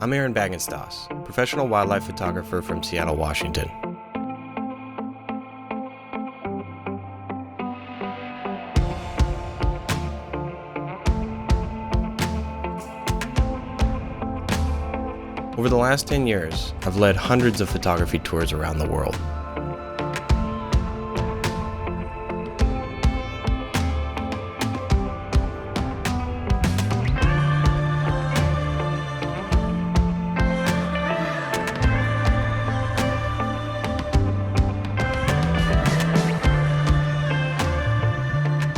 I'm Aaron Bagenstos, professional wildlife photographer from Seattle, Washington. Over the last 10 years, I've led hundreds of photography tours around the world.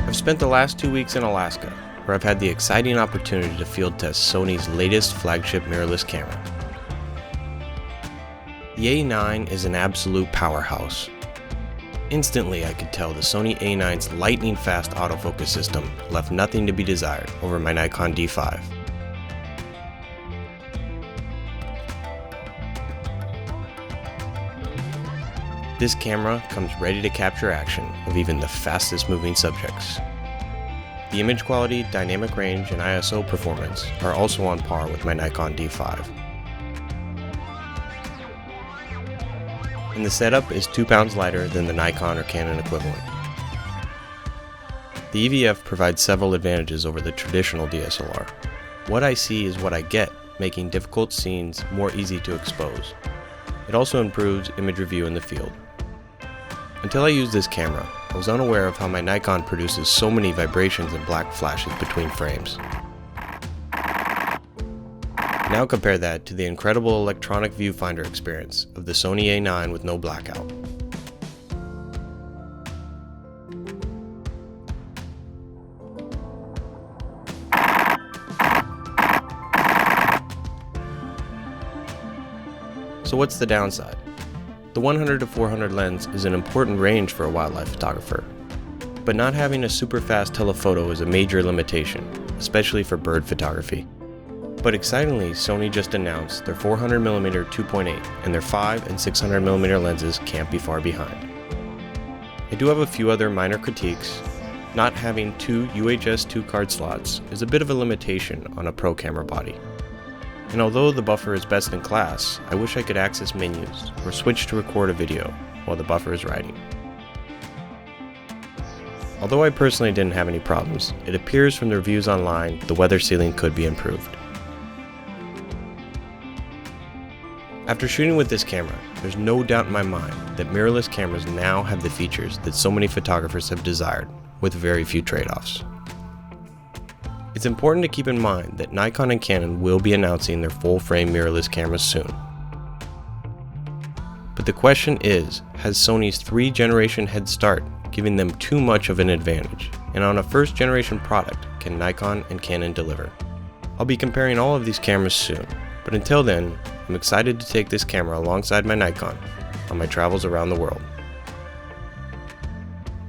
I've spent the last 2 weeks in Alaska, where I've had the exciting opportunity to field test Sony's latest flagship mirrorless camera. The A9 is an absolute powerhouse. Instantly, I could tell the Sony A9's lightning-fast autofocus system left nothing to be desired over my Nikon D5. This camera comes ready to capture action of even the fastest moving subjects. The image quality, dynamic range, and ISO performance are also on par with my Nikon D5. And the setup is 2 pounds lighter than the Nikon or Canon equivalent. The EVF provides several advantages over the traditional DSLR. What I see is what I get, making difficult scenes more easy to expose. It also improves image review in the field. Until I used this camera, I was unaware of how my Nikon produces so many vibrations and black flashes between frames. Now compare that to the incredible electronic viewfinder experience of the Sony A9 with no blackout. So what's the downside? The 100 to 400 lens is an important range for a wildlife photographer, but not having a super fast telephoto is a major limitation, especially for bird photography. But excitingly, Sony just announced their 400mm 2.8 and their 5 and 600mm lenses can't be far behind. I do have a few other minor critiques. Not having 2 UHS 2 card slots is a bit of a limitation on a pro camera body. And although the buffer is best in class, I wish I could access menus or switch to record a video while the buffer is writing. Although I personally didn't have any problems, it appears from the reviews online the weather sealing could be improved. After shooting with this camera, there's no doubt in my mind that mirrorless cameras now have the features that so many photographers have desired, with very few trade-offs. It's important to keep in mind that Nikon and Canon will be announcing their full-frame mirrorless cameras soon. But the question is, has Sony's 3-generation head start given them too much of an advantage? And on a first-generation product, can Nikon and Canon deliver? I'll be comparing all of these cameras soon, but until then, I'm excited to take this camera alongside my Nikon on my travels around the world.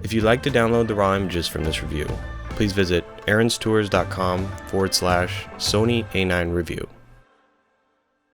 If you'd like to download the raw images from this review, please visit aaronstours.com/Sony A9 review.